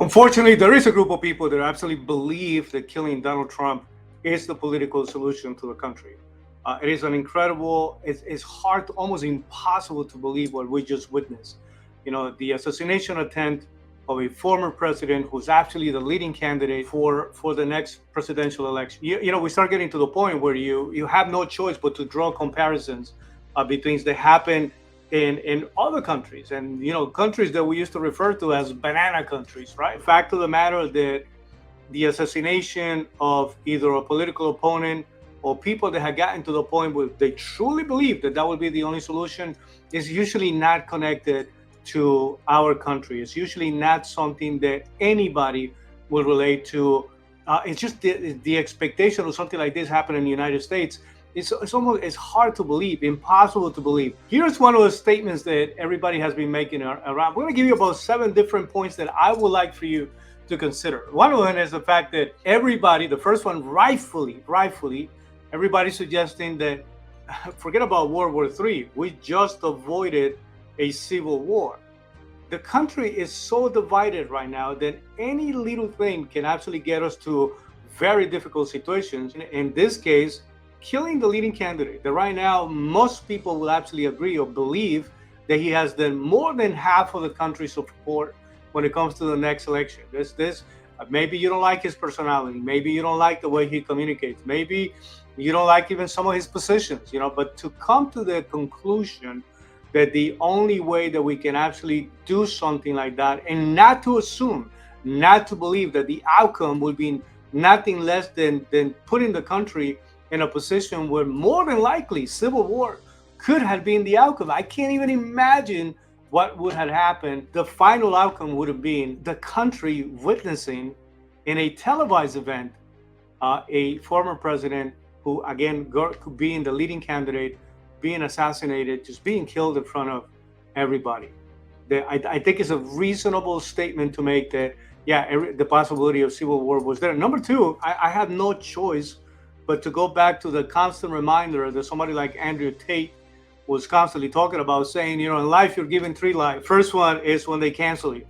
Unfortunately, there is a group of people that absolutely believe that killing Donald Trump is the political solution to the country. It is an incredible, it's hard, almost impossible to believe what we just witnessed. The assassination attempt of a former president who's actually the leading candidate for the next presidential election. We start getting to the point where you have no choice but to draw comparisons between things that happen in other countries, and countries that we used to refer to as banana countries, right? Fact of the matter that the assassination of either a political opponent or people that had gotten to the point where they truly believe that that would be the only solution is usually not connected to our country. It's usually not something that anybody will relate to. It's just the expectation of something like this happening in the United States. It's hard to believe, impossible to believe. Here's one of the statements that everybody has been making around. We're going to give you about 7 different points that I would like for you to consider. One of them is the fact that everybody, the first one, rightfully, everybody's suggesting that forget about World War III. We just avoided a civil war. The country is so divided right now that any little thing can actually get us to very difficult situations. In this case, killing the leading candidate, that right now most people will actually agree or believe that he has more than half of the country's support when it comes to the next election. Maybe you don't like his personality, maybe you don't like the way he communicates, maybe you don't like even some of his positions, but to come to the conclusion that the only way that we can actually do something like that, and not to assume, not to believe that the outcome would be nothing less than putting the country in a position where more than likely civil war could have been the outcome. I can't even imagine what would have happened. The final outcome would have been the country witnessing in a televised event a former president who, again, being the leading candidate, being assassinated, just being killed in front of everybody. I think it's a reasonable statement to make that, the possibility of civil war was there. Number 2, I had no choice but to go back to the constant reminder that somebody like Andrew Tate was constantly talking about, saying, in life you're given 3 lives. First one is when they cancel you.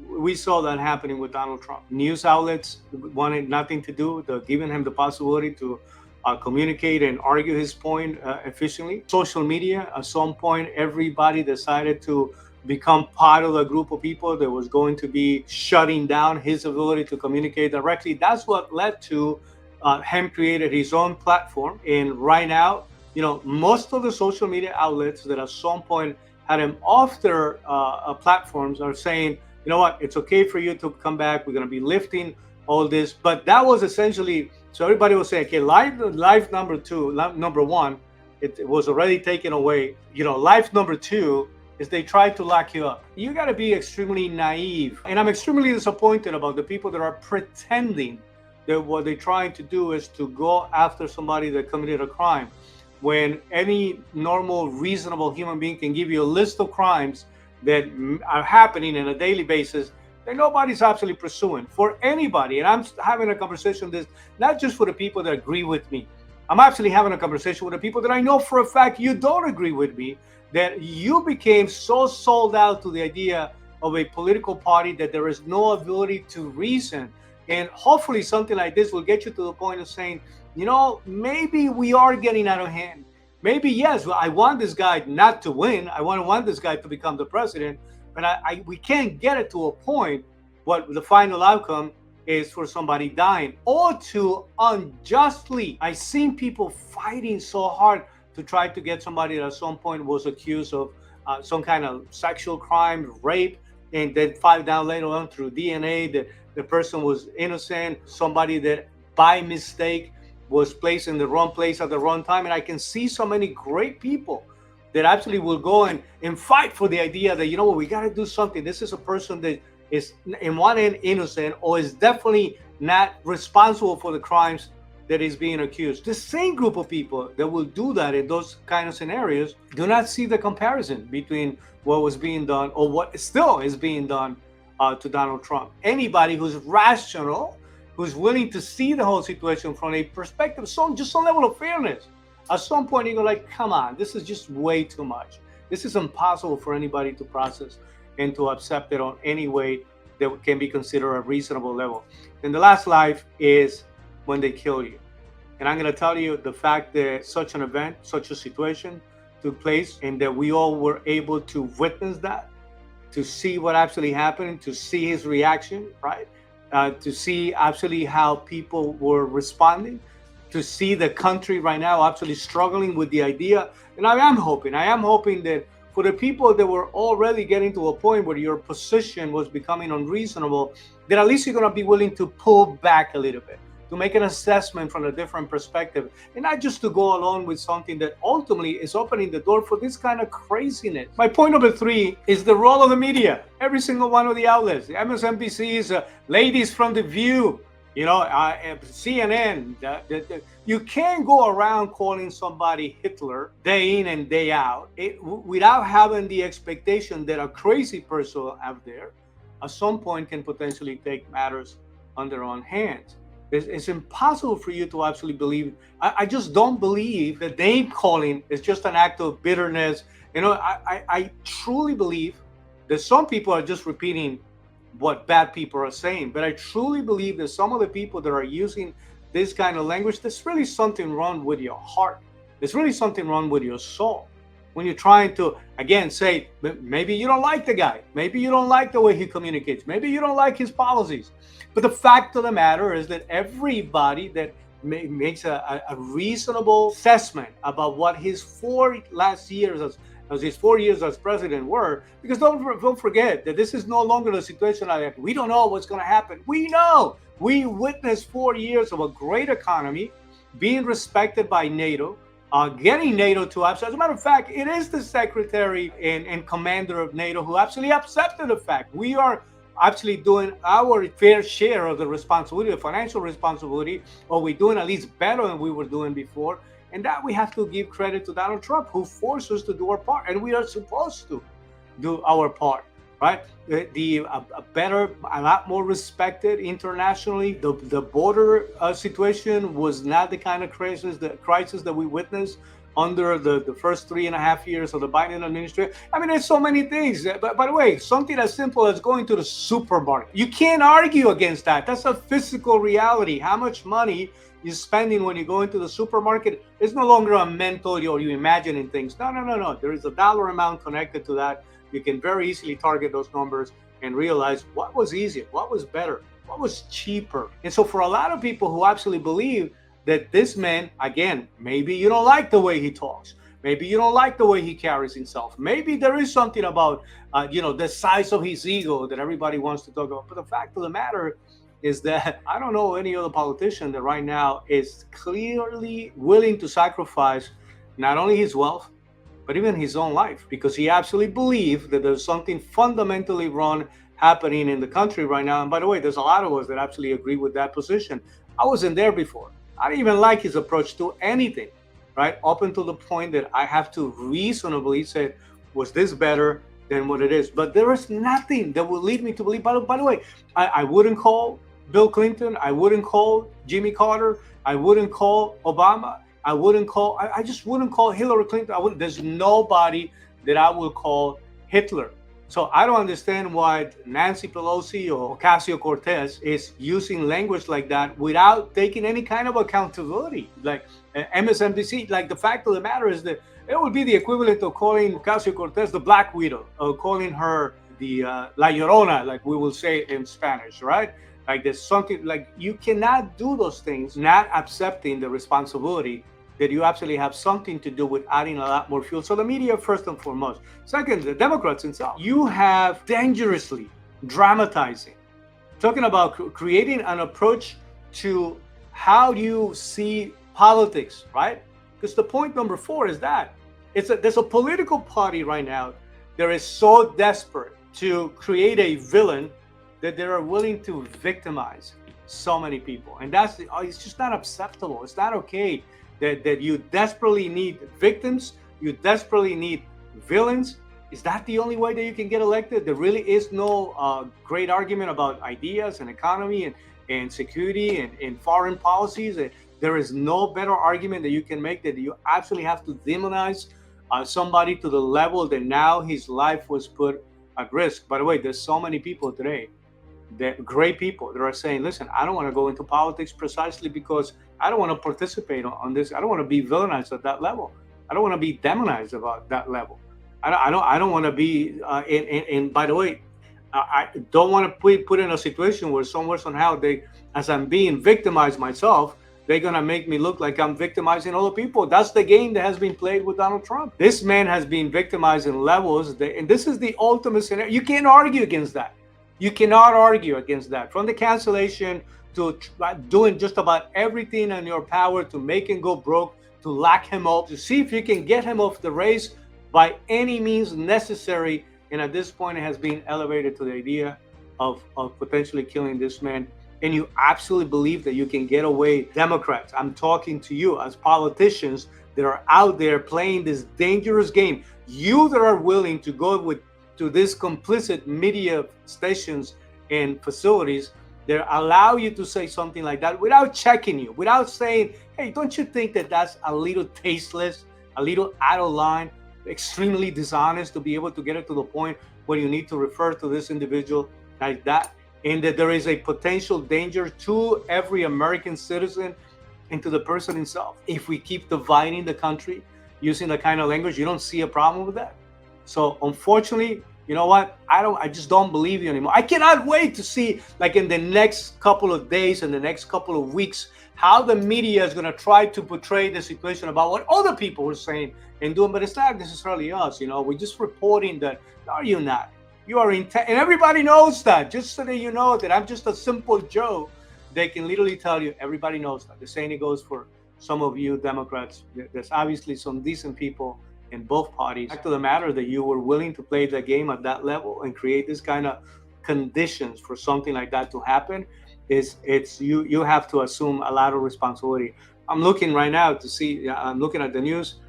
We saw that happening with Donald Trump. News outlets wanted nothing to do with giving him the possibility to communicate and argue his point efficiently. Social media, at some point, everybody decided to become part of a group of people that was going to be shutting down his ability to communicate directly. That's what led to him created his own platform. And right now, most of the social media outlets that at some point had him off their platforms are saying, you know what, it's okay for you to come back. We're going to be lifting all this. But that was essentially, so everybody was saying, okay, life number 1, it was already taken away. Life number 2 is they tried to lock you up. You got to be extremely naive. And I'm extremely disappointed about the people that are pretending that what they're trying to do is to go after somebody that committed a crime, when any normal, reasonable human being can give you a list of crimes that are happening on a daily basis that nobody's actually pursuing for anybody. And I'm having a conversation this not just for the people that agree with me. I'm actually having a conversation with the people that I know for a fact you don't agree with me, that you became so sold out to the idea of a political party that there is no ability to reason. And hopefully something like this will get you to the point of saying, maybe we are getting out of hand. Maybe, yes, I want this guy not to win. I want this guy to become the president. But we can't get it to a point what the final outcome is for somebody dying or to unjustly. I've seen people fighting so hard to try to get somebody that at some point was accused of some kind of sexual crime, rape, and then find out later on through DNA that the person was innocent, somebody that by mistake was placed in the wrong place at the wrong time. And I can see so many great people that actually will go and fight for the idea that, we got to do something. This is a person that is in one end innocent or is definitely not responsible for the crimes that is being accused. The same group of people that will do that in those kind of scenarios do not see the comparison between what was being done or what still is being done to Donald Trump. Anybody who's rational, who's willing to see the whole situation from a perspective, just some level of fairness. At some point, you go like, come on, this is just way too much. This is impossible for anybody to process and to accept it on any way that can be considered a reasonable level. And the last life is when they kill you. And I'm going to tell you the fact that such an event, such a situation took place, and that we all were able to witness that, to see what actually happened, to see his reaction, right? To see actually how people were responding, to see the country right now actually struggling with the idea. And I am hoping that for the people that were already getting to a point where your position was becoming unreasonable, that at least you're going to be willing to pull back a little bit, to make an assessment from a different perspective, and not just to go along with something that ultimately is opening the door for this kind of craziness. My point number 3 is the role of the media. Every single one of the outlets, the MSNBCs, ladies from The View, CNN. You can't go around calling somebody Hitler day in and day out without having the expectation that a crazy person out there at some point can potentially take matters on their own hands. It's impossible for you to actually believe. I just don't believe that name calling is just an act of bitterness. I truly believe that some people are just repeating what bad people are saying, but I truly believe that some of the people that are using this kind of language, there's really something wrong with your heart. There's really something wrong with your soul. When you're trying to, again, say, maybe you don't like the guy. Maybe you don't like the way he communicates. Maybe you don't like his policies. But the fact of the matter is that everybody that makes a reasonable assessment about what his 4 last years as his 4 years as president were, because don't forget that this is no longer the situation like we don't know what's going to happen. We know. We witnessed 4 years of a great economy, being respected by NATO, getting NATO to accept. As a matter of fact, it is the secretary and commander of NATO who actually accepted the fact we are actually doing our fair share of the responsibility, the financial responsibility, or we're doing at least better than we were doing before. And that we have to give credit to Donald Trump, who forced us to do our part, and we are supposed to do our part, right? A better, a lot more respected internationally. The border situation was not the kind of crisis that we witnessed under the first 3.5 years of the Biden administration. I mean, there's so many things. But by the way, something as simple as going to the supermarket, you can't argue against that. That's a physical reality. How much money you're spending when you go into the supermarket is no longer a mental or you imagining things. No. There is a dollar amount connected to that. You can very easily target those numbers and realize what was easier, what was better, what was cheaper. And so for a lot of people who actually believe that this man, again, maybe you don't like the way he talks. Maybe you don't like the way he carries himself. Maybe there is something about, the size of his ego that everybody wants to talk about. But the fact of the matter is that I don't know any other politician that right now is clearly willing to sacrifice not only his wealth, but even his own life, because he absolutely believes that there's something fundamentally wrong happening in the country right now. And by the way, there's a lot of us that actually agree with that position. I wasn't there before. I didn't even like his approach to anything, right? Up until the point that I have to reasonably say, was this better than what it is? But there is nothing that will lead me to believe. By the way, I wouldn't call Bill Clinton. I wouldn't call Jimmy Carter. I wouldn't call Obama. I just wouldn't call Hillary Clinton. There's nobody that I would call Hitler. So I don't understand why Nancy Pelosi or Ocasio-Cortez is using language like that without taking any kind of accountability. Like MSNBC, like the fact of the matter is that it would be the equivalent of calling Ocasio-Cortez the Black Widow, or calling her the La Llorona, like we will say in Spanish, right? Like there's something like you cannot do those things, not accepting the responsibility that you actually have something to do with adding a lot more fuel. So the media, first and foremost. Second, the Democrats themselves. You have dangerously dramatizing, talking about creating an approach to how you see politics, right? Because the point number 4 is that there's a political party right now that is so desperate to create a villain that they are willing to victimize so many people. And it's just not acceptable. It's not okay. That you desperately need victims, you desperately need villains. Is that the only way that you can get elected? There really is no great argument about ideas and economy and security and foreign policies. There is no better argument that you can make that you actually have to demonize somebody to the level that now his life was put at risk. By the way, there's so many people today They're great people that are saying, listen, I don't want to go into politics precisely because I don't want to participate on this. I don't want to be villainized at that level. I don't want to be demonized about that level. I don't want to be, and by the way, I don't want to put in a situation where somewhere, somehow, as I'm being victimized myself, they're going to make me look like I'm victimizing other people. That's the game that has been played with Donald Trump. This man has been victimized in levels, and this is the ultimate scenario. You can't argue against that. You cannot argue against that. From the cancellation to doing just about everything in your power to make him go broke, to lock him up, to see if you can get him off the race by any means necessary. And at this point, it has been elevated to the idea of potentially killing this man. And you absolutely believe that you can get away. Democrats, I'm talking to you as politicians that are out there playing this dangerous game. You that are willing to go to these complicit media stations and facilities that allow you to say something like that without checking you, without saying, hey, don't you think that that's a little tasteless, a little out of line, extremely dishonest to be able to get it to the point where you need to refer to this individual like that, and that there is a potential danger to every American citizen and to the person himself. If we keep dividing the country using the kind of language, you don't see a problem with that. So unfortunately, you know what? I just don't believe you anymore. I cannot wait to see, like, in the next couple of days and the next couple of weeks, how the media is going to try to portray the situation about what other people are saying and doing. But it's not necessarily us, we're just reporting that. No, you're not. You are intent, and everybody knows that. Just so that you know that I'm just a simple Joe. They can literally tell you, everybody knows that. The same goes for some of you Democrats. There's obviously some decent people in both parties. Back to the matter that you were willing to play the game at that level and create this kind of conditions for something like that to happen, you have to assume a lot of responsibility. I'm looking right now to see, I'm looking at the news,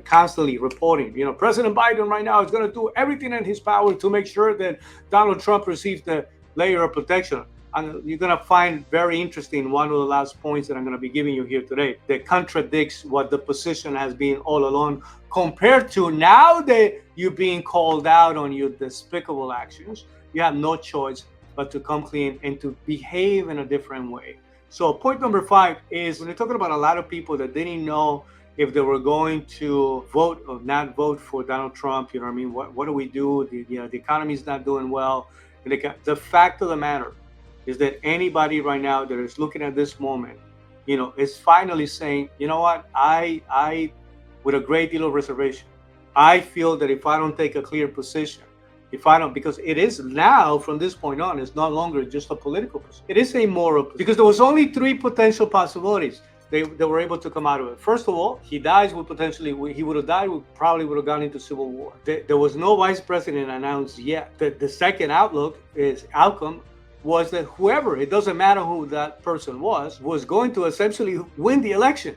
constantly reporting, President Biden right now is going to do everything in his power to make sure that Donald Trump receives the layer of protection. And you're going to find very interesting one of the last points that I'm going to be giving you here today that contradicts what the position has been all along, compared to now that you're being called out on your despicable actions. You have no choice but to come clean and to behave in a different way. So point number 5 is, when you're talking about a lot of people that didn't know if they were going to vote or not vote for Donald Trump, what do we do? The economy is not doing well. And the fact of the matter is that anybody right now that is looking at this moment, is finally saying, you know what, I with a great deal of reservation, I feel that if I don't take a clear position, because it is now, from this point on, it's no longer just a political position. It is a moral position, because there was only 3 potential possibilities they were able to come out of it. First of all, he dies he would have died, probably would have gone into civil war. There was no vice president announced yet. The second outcome was that whoever, it doesn't matter who that person was going to essentially win the election.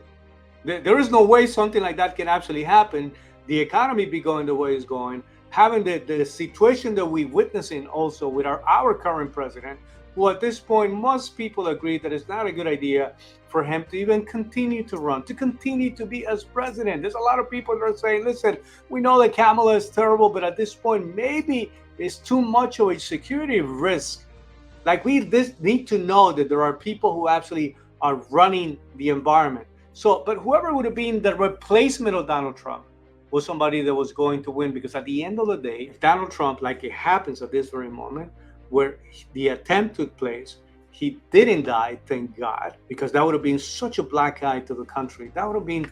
There is no way something like that can actually happen. The economy be going the way it's going, having the situation that we're witnessing also with our current president, who at this point, most people agree that it's not a good idea for him to even continue to run, to continue to be as president. There's a lot of people that are saying, listen, we know that Kamala is terrible, but at this point, maybe it's too much of a security risk. Like, we need to know that there are people who actually are running the environment. So, but whoever would have been the replacement of Donald Trump was somebody that was going to win, because at the end of the day, if Donald Trump, like it happens at this very moment, where the attempt took place, he didn't die, thank God, because that would have been such a black eye to the country. That would have been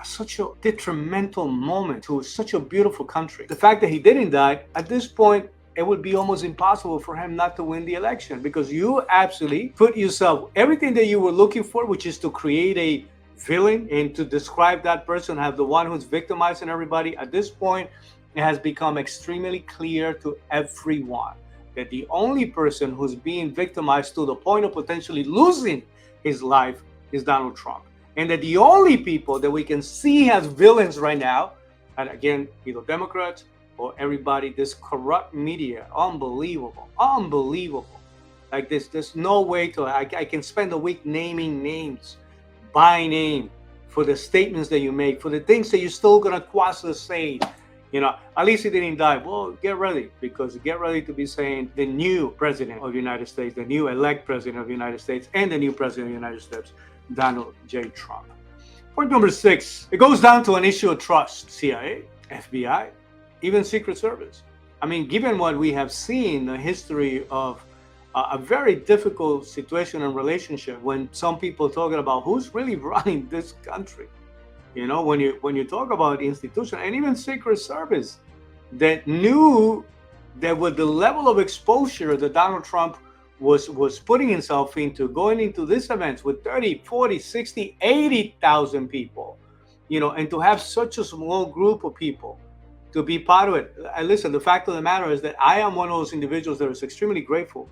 such a detrimental moment to such a beautiful country. The fact that he didn't die, at this point, it would be almost impossible for him not to win the election, because you absolutely put yourself, everything that you were looking for, which is to create a villain and to describe that person as the one who's victimizing everybody. At this point, it has become extremely clear to everyone that the only person who's being victimized to the point of potentially losing his life is Donald Trump. And that the only people that we can see as villains right now, and again, either Democrats or everybody, this corrupt media, unbelievable. Like this, there's no way to, I can spend a week naming names by name for the statements that you make, for the things that you're still gonna quasi say, At least he didn't die. Well, get ready, because get ready to be saying the new president of the United States, the new elect president of the United States, and the new president of the United States, Donald J. Trump. Point number 6, it goes down to an issue of trust. CIA, FBI, even Secret Service. I mean, given what we have seen, the history of a very difficult situation and relationship, when some people talking about who's really running this country. When you talk about institution and even Secret Service that knew that with the level of exposure that Donald Trump was putting himself into, going into these events with 30, 40, 60, 80,000 people, and to have such a small group of people to be part of it. And listen, the fact of the matter is that I am one of those individuals that is extremely grateful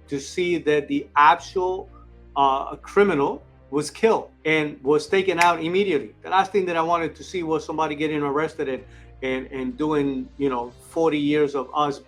to see that the actual criminal was killed and was taken out immediately. The last thing that I wanted to see was somebody getting arrested and doing 40 years of us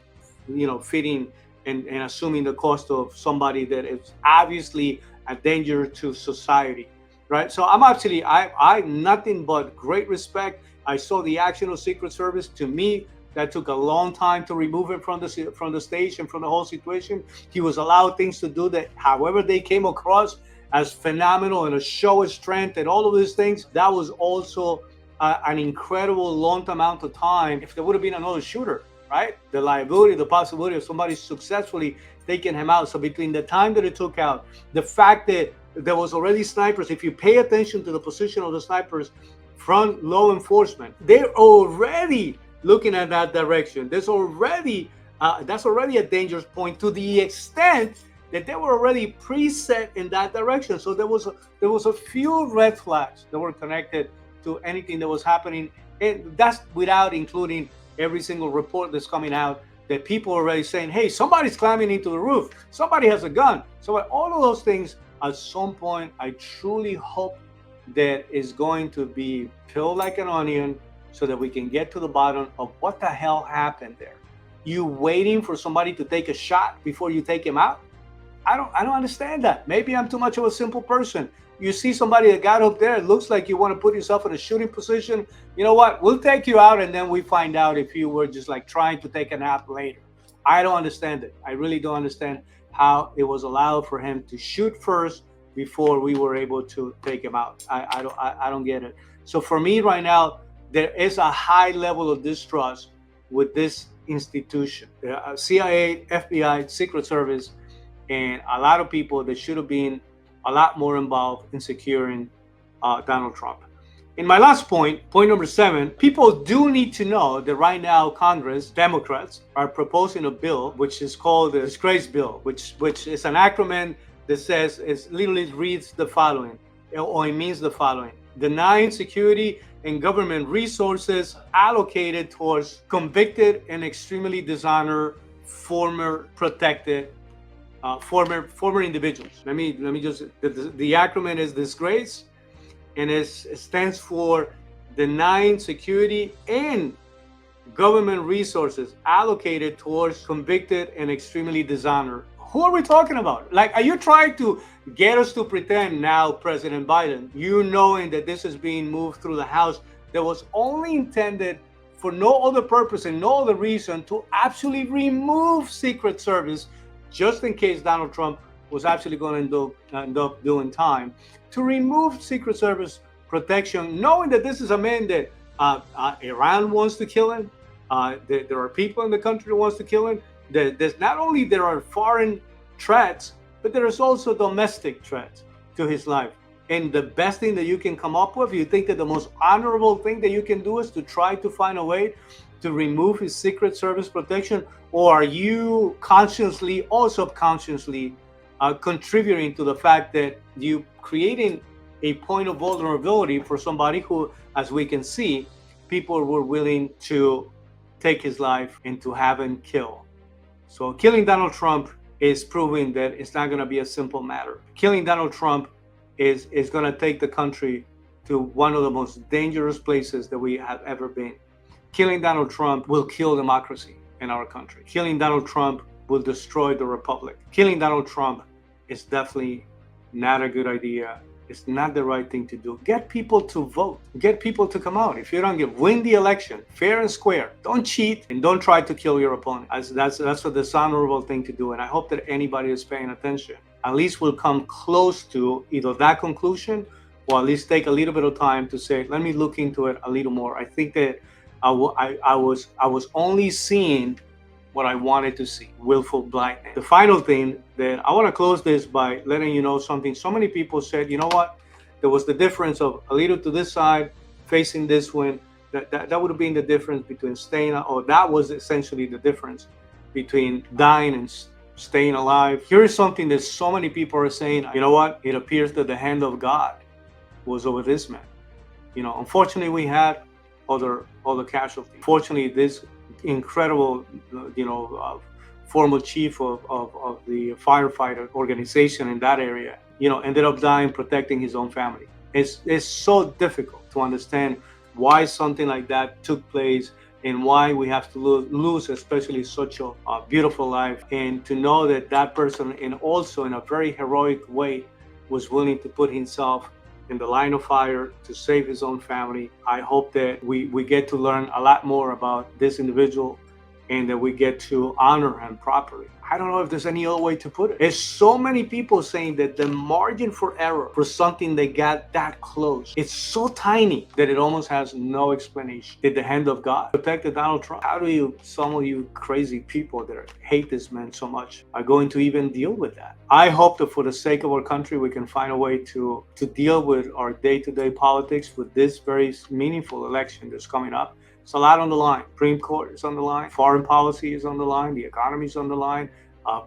feeding and assuming the cost of somebody that is obviously a danger to society, right? So I'm actually I nothing but great respect. I saw the action of Secret Service. To me, that took a long time to remove him from the stage and from the whole situation. He was allowed things to do that, however they came across as phenomenal and a show of strength and all of these things. That was also an incredible long amount of time. If there would have been another shooter, right? The liability, the possibility of somebody successfully taking him out. So between the time that it took out, the fact that there was already snipers, if you pay attention to the position of the snipers from law enforcement, they're already looking at that direction. That's already a dangerous point, to the extent that they were already preset in that direction. So there was a few red flags that were connected to anything that was happening, and that's without including every single report that's coming out that people are already saying, hey, somebody's climbing into the roof, somebody has a gun. So all of those things, at some point, I truly hope that is going to be peeled like an onion, so that we can get to the bottom of what the hell happened there. You waiting for somebody to take a shot before you take him out? I don't understand that. Maybe I'm too much of a simple person. You see somebody that got up there, it looks like you want to put yourself in a shooting position. You know what? We'll take you out, and then we find out if you were just like trying to take a nap later. I don't understand it. I really don't understand how it was allowed for him to shoot first before we were able to take him out. I don't get it. So for me right now, there is a high level of distrust with this institution. CIA, FBI, Secret Service, and a lot of people that should have been a lot more involved in securing Donald Trump. In my last point number 7, people do need to know that right now Congress, Democrats, are proposing a bill which is called the Disgrace Bill, which is an acronym that says, it literally reads the following, or it means the following: denying security and government resources allocated towards convicted and extremely dishonored former protected former individuals. Let me just, the acronym is Disgrace, and it stands for denying security and government resources allocated towards convicted and extremely dishonored. Who are we talking about? Like, are you trying to get us to pretend now, President Biden, you knowing that this is being moved through the House, that was only intended for no other purpose and no other reason to actually remove Secret Service, just in case Donald Trump was actually going to end up doing time, to remove Secret Service protection, knowing that this is a man that Iran wants to kill him. There are people in the country that wants to kill him. There's not only there are foreign threats, but there is also domestic threats to his life. And the best thing that you can come up with, you think that the most honorable thing that you can do is to try to find a way to remove his Secret Service protection? Or are you consciously or subconsciously contributing to the fact that you creating a point of vulnerability for somebody who, as we can see, people were willing to take his life and to have him killed? So killing Donald Trump is proving that it's not going to be a simple matter. Killing Donald Trump is going to take the country to one of the most dangerous places that we have ever been. Killing Donald Trump will kill democracy in our country. Killing Donald Trump will destroy the republic. Killing Donald Trump is definitely not a good idea. It's not the right thing to do. Get people to vote. Get people to come out. If you don't win the election fair and square, don't cheat and don't try to kill your opponent. That's a dishonorable thing to do. And I hope that anybody is paying attention at least will come close to either that conclusion or at least take a little bit of time to say, let me look into it a little more. I think that I was only seeing what I wanted to see, willful blindness. The final thing that I want to close this by letting you know something. So many people said, you know what? There was the difference of a little to this side facing this one. That would have been the difference between staying, or that was essentially the difference between dying and staying alive. Here is something that so many people are saying, you know what? It appears that the hand of God was over this man. You know, unfortunately, we had other casualties. Fortunately, this incredible, former chief of the firefighter organization in that area, ended up dying protecting his own family. It's so difficult to understand why something like that took place and why we have to lose especially such a beautiful life. And to know that that person, and also in a very heroic way, was willing to put himself in the line of fire to save his own family. I hope that we get to learn a lot more about this individual and that we get to honor him properly. I don't know if there's any other way to put it. There's so many people saying that the margin for error for something that got that close, it's so tiny that it almost has no explanation. Did the hand of God protect Donald Trump? How do some of you crazy people that hate this man so much are going to even deal with that? I hope that for the sake of our country, we can find a way to deal with our day-to-day politics with this very meaningful election that's coming up. It's a lot on the line. Supreme Court is on the line. Foreign policy is on the line. The economy is on the line.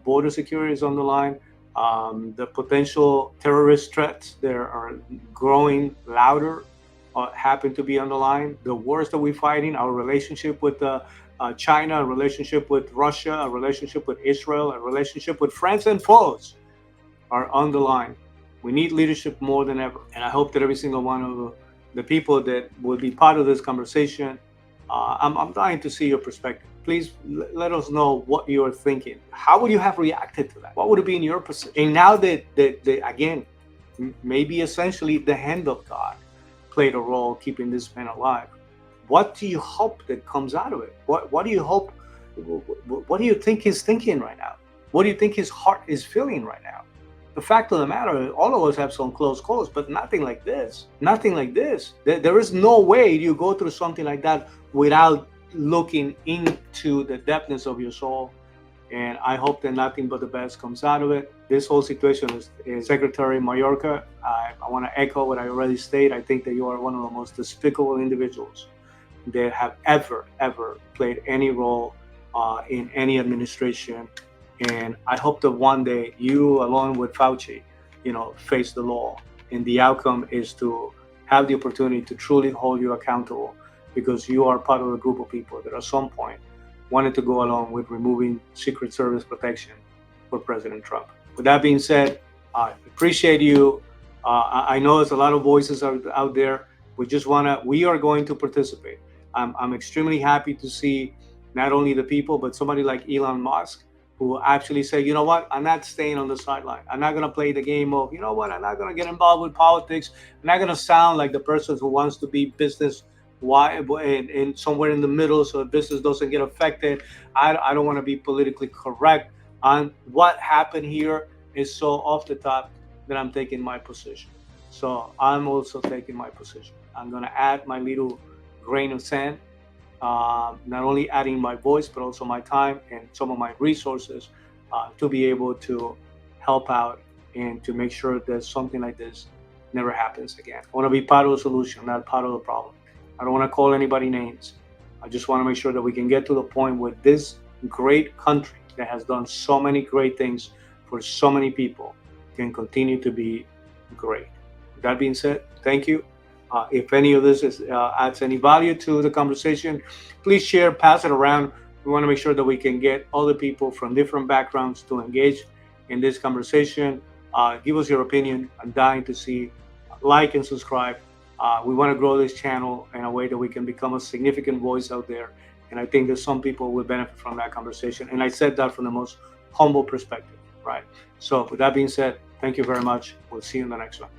Border security is on the line. The potential terrorist threats that are growing louder happen to be on the line. The wars that we're fighting, our relationship with China, a relationship with Russia, a relationship with Israel, a relationship with friends and foes are on the line. We need leadership more than ever. And I hope that every single one of the people that will be part of this conversation, I'm dying to see your perspective. Please let us know what you're thinking. How would you have reacted to that? What would have been your position? And now that again, maybe essentially the hand of God played a role keeping this man alive, what do you hope that comes out of it? What do you hope? What do you think he's thinking right now? What do you think his heart is feeling right now? The fact of the matter, all of us have some close calls, but nothing like this. Nothing like this. There is no way you go through something like that without looking into the depthness of your soul. And I hope that nothing but the best comes out of it. This whole situation is Secretary Mayorkas. I want to echo what I already stated. I think that you are one of the most despicable individuals that have ever played any role in any administration. And I hope that one day you, along with Fauci, face the law. And the outcome is to have the opportunity to truly hold you accountable, because you are part of a group of people that at some point wanted to go along with removing Secret Service protection for President Trump. With that being said, I appreciate you. I know there's a lot of voices out there. We are going to participate. I'm extremely happy to see not only the people, but somebody like Elon Musk, who actually say, you know what, I'm not staying on the sideline. I'm not going to play the game of, I'm not going to get involved with politics. I'm not going to sound like the person who wants to be business and somewhere in the middle so the business doesn't get affected. I don't want to be politically correct. On what happened here is so off the top that I'm taking my position. So I'm also taking my position. I'm going to add my little grain of sand. Not only adding my voice, but also my time and some of my resources to be able to help out and to make sure that something like this never happens again. I want to be part of the solution, not part of the problem. I don't want to call anybody names. I just want to make sure that we can get to the point where this great country that has done so many great things for so many people can continue to be great. With that being said, thank you. If any of this adds any value to the conversation, please share, pass it around. We want to make sure that we can get other people from different backgrounds to engage in this conversation. Give us your opinion. I'm dying to see. Like and subscribe. We want to grow this channel in a way that we can become a significant voice out there. And I think that some people will benefit from that conversation. And I said that from the most humble perspective, right? So with that being said, thank you very much. We'll see you in the next one.